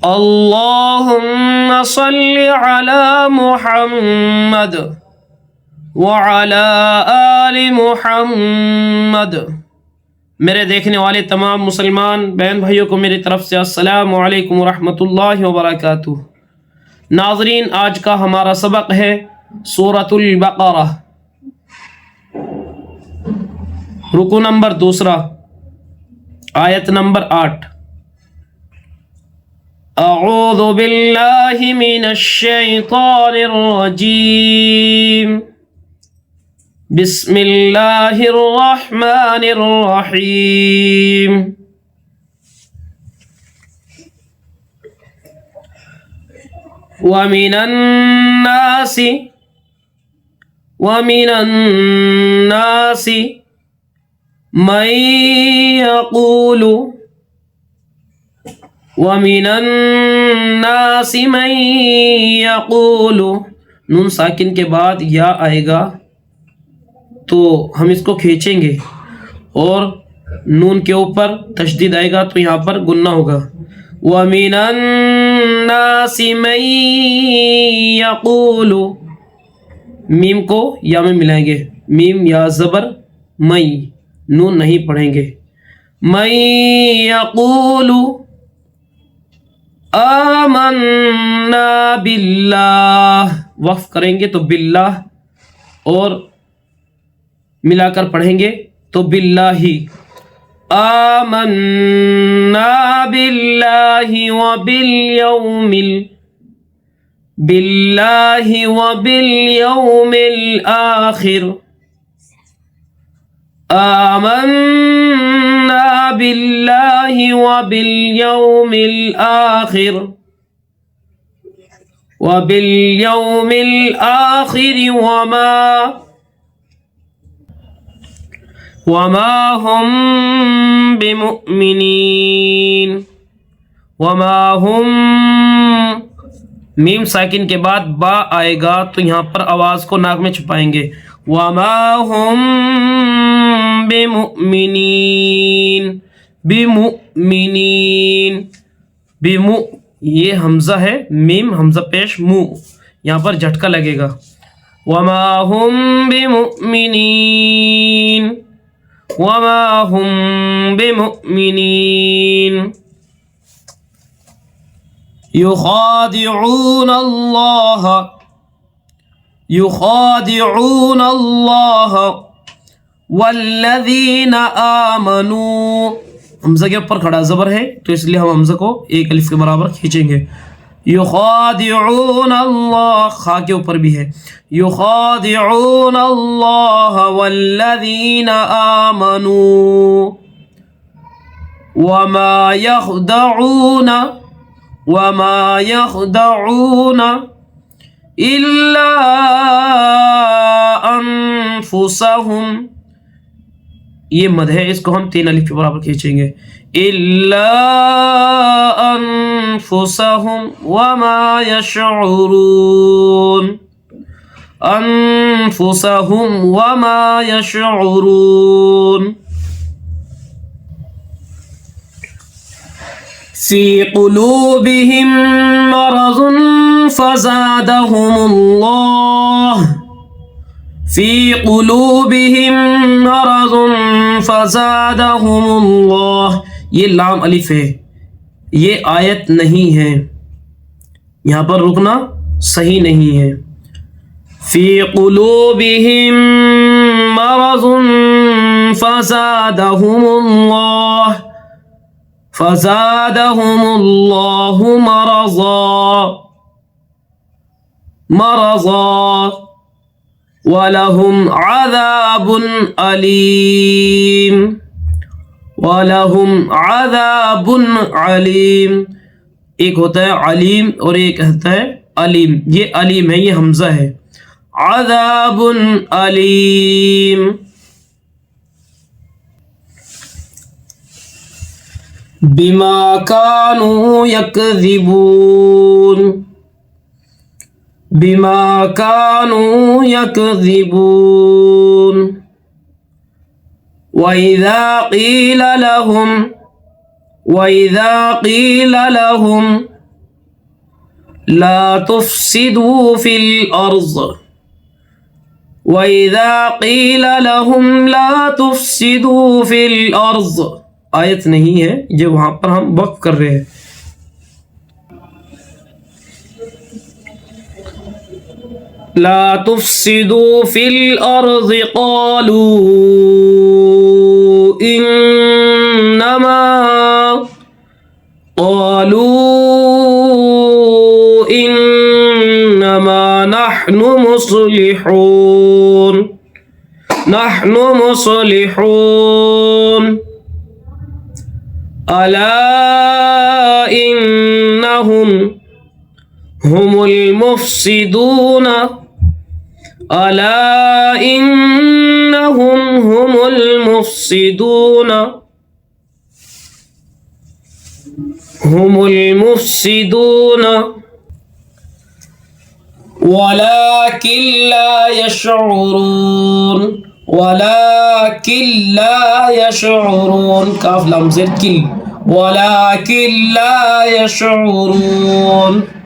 اللهم صل على محمد وعلى آل محمد۔ میرے دیکھنے والے تمام مسلمان بہن بھائیوں کو میری طرف سے السلام علیکم ورحمۃ اللہ وبرکاتہ۔ ناظرین، آج کا ہمارا سبق ہے سورۃ البقرہ، رکوع نمبر 2، آیت نمبر 8۔ اعوذ باللہ من الشیطان الرجیم، بسم اللہ الرحمن الرحیم۔ ومن الناس من يقول نون ساکن کے بعد یا آئے گا تو ہم اس کو کھینچیں گے، اور نون کے اوپر تشدید آئے گا تو یہاں پر گننا ہوگا۔ وَمِنَ النَّاسِ مَن يَقُولُ، میم کو یا میں ملائیں گے، میم یا زبر مئی، نون نہیں پڑھیں گے۔ مَن يَقُولُ آمنا باللہ، وقف کریں گے تو باللہ، اور ملا کر پڑھیں گے تو باللہ۔ آمنا باللہ وبالیوم الآخر، آمنا باللہ وبالیوم الآخر وما هم بمؤمنین۔ وما هم، میم ساکن کے بعد با آئے گا تو یہاں پر آواز کو ناک میں چھپائیں گے۔ وما هم بمؤمنین، یہ حمزہ ہے، میم حمزہ پیش مو، یہاں پر جھٹکا لگے گا۔ وما هم بمؤمنین، وما هم بمؤمنین، يخادعون اللہ والذین آمنوا، حمزہ کے اوپر کھڑا زبر ہے تو اس لیے ہم حمزہ کو ایک الف کے برابر کھینچیں گے۔ یخادعون اللہ، خا کے اوپر بھی ہے، یخادعون اللہ والذین آمنوا وما يخدعون الا انفسهم، یہ مد ہے، اس کو ہم 3 الف کے برابر کھینچیں گے۔ الا انفسهم وما يشعرون، انفسهم وما يشعرون۔ في قلوبهم مرض فزادهم الله، في قلوبهم مرض فزادهم الله، یہ لام الف ہے، یہ آیت نہیں ہے، یہاں پر رکنا صحیح نہیں ہے۔ في قلوبهم مرض فزادهم الله مرضا ولهم عذاب علیم، ایک ہوتا ہے علیم اور ایک ہوتا ہے علیم، یہ علیم ہے، یہ حمزہ ہے، عذاب علیم۔ بما كانوا يكذبون، وإذا قيل لهم لا تفسدوا في الأرض وَإِذَا قِيلَ لَهُمْ لَا تُفْسِدُوا فِي الْأَرْضِ. آیت نہیں ہے، جو وہاں پر ہم وقف کر رہے ہیں. لا تفسدوا في الأرض قالوا إنما نحن مصلحون ألا إنهم هم المفسدون ألا إنهم هم المفسدون ولكن لا يشعرون کاف لام زیر کل ولكن لا يشعرون.